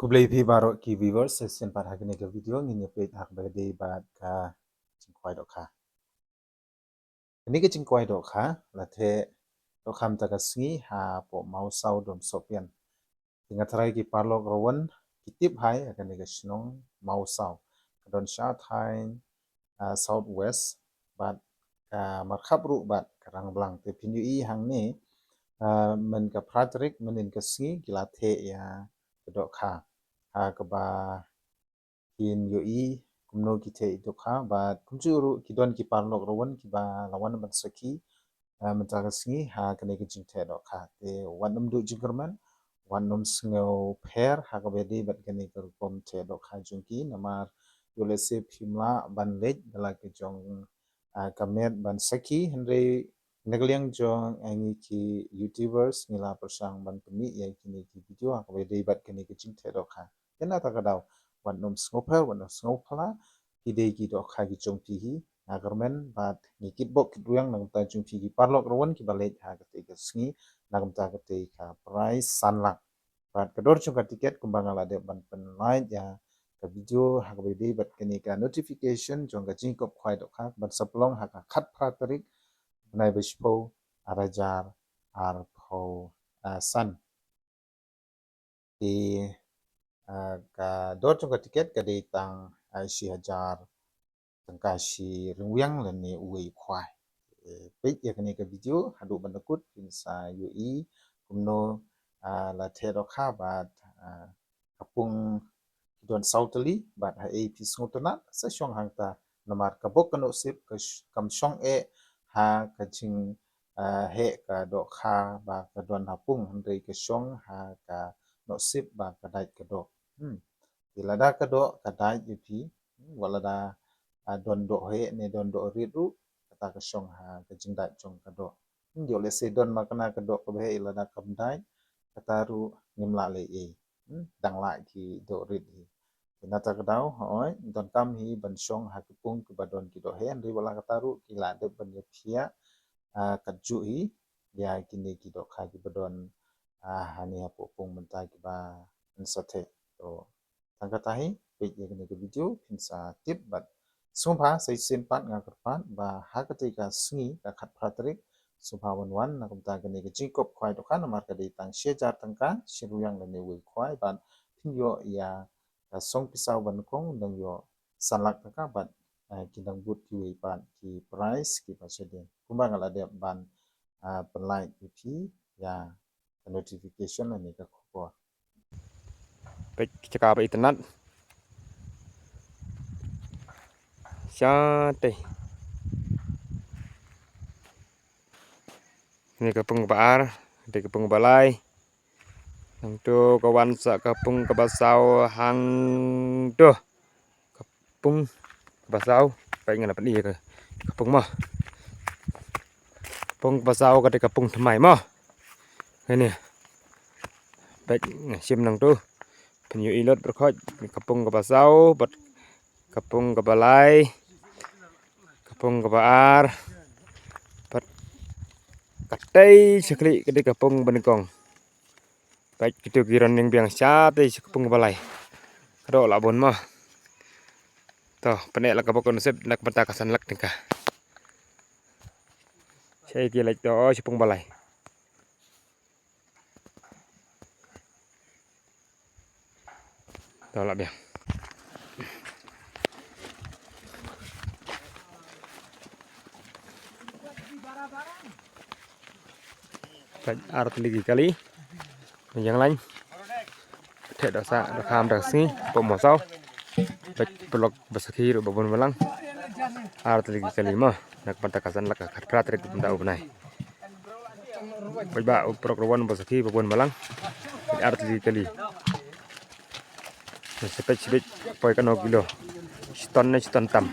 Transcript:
Kublai phi baro ki viewers session par hagni ke video ngi page hak ba de ba ka chingkwai do kha ni ke chingkwai do kha la the do kham ta ka sngi ha po mau sau dom sopian tinga thrai ki parlok rowan ki tip hai hagni ke snong mau sau don sha thai south west bat ka mar khap ru bat karang blang te pinyu i hang ni men ka pratrik menin ka sngi kila the ya do kha ha ka ba kin yo i kumno ki the itu kha ba kumjuru ki don ki parlok rowan ki ba lawan ban saki mentaga singi ha kene ki jing the do kha te wanum du jingerman wanum sngo pher ha ka bedi bat kene ki kom the do kha jungki namar yole se phimla ban lej dala ki jong kamet ban saki henry nagliang jong angi ki youtubers ngila persang ban pemi ya kini ki video ha ka bedi bat kene ki jing the do kha kena ta ka daw wan nom sngoper wan nom snopala ide ki do kha ki chong pi hi agarmen bat ni kit bok kit ruyang nang ta chung pi ki parlok rowan ki balej ha ka te ka sngi nagam ta ka te ka price sanlak bat kador chung ka tiket kumbang ala de ban pen like ya ka video ha ka bedi bat kini ka notification jong ka jing kop khwai do kha ban saplong ha ka khat phra tarik nai bespo arajar ar pho san di ka dor chung ka tiket ka de tang si hajar tangka si ringwyang le ni uwei khwai page ya kani ka video hadu bandakut pinsa ui kumno la thero kha bat kapung don sautali bat ha e pisngutona sa syong hangta namar kabok kano sip kam syong e ha kaching he ka do kha ba ka don hapung handai ka syong ha ka no sip ba ka dai ka do ilada ka do ka dai pi walada don do he ne don do rit kata ka syong ha ka jingdai chong ka do yo le se don makana ka do ka he ilada kam dai kata ru nimla le e dang la ki do rit hi nata ka daw hoi don kam hi ban syong ha kupung ki badon ki do he andri wala kata ru ki la de ban phia ka ju hi ya kini ki do kha ki badon hani ha popung mentai ki ba ansathe to tangka tahi page ya kini ke video pinsa tip bat sumpa sai sin pat nga kerpat ba ha ketika sngi ka khat pratrik sumpa wan na kumta kini ke jingkop khwai to kan mar ka de tang shejar tangka shiruyang le ne wi khwai ban pinyo ya ka song pisau ban kong dang yo sanlak tangka bat kindang but ki wi ban ki price ki paseden kumbang ala de ban like pi ya notification ne ka khopor cakap internet cantik ini kapung baar di kapung balai untuk kawan sak kapung kebasau hang doh kapung kebasau baik ngana peni ke kapung mah kapung kebasau ke kapung Themai mah ini baik sim nang tu penyu ilot berkhoj kapung kebasau bat kapung kebalai kapung kebaar bat katai sekali ke kapung Benegong baik itu kiran yang biang sate kapung kebalai kado labon mah toh penek lah kapung konsep nak pentakasan lak tingkah saya kira itu kapung balai toh lah biang art lagi kali yang lain thể đặc xạ đặc hàm đặc sĩ bộ mỏ sau bạch blog basaki rồi babon malang art lagi kali mah nak pantakasan lak khat pratrik benda ubnai bạch ba program basaki babon malang art lagi kali sepet sepet poi kan kilo ston tam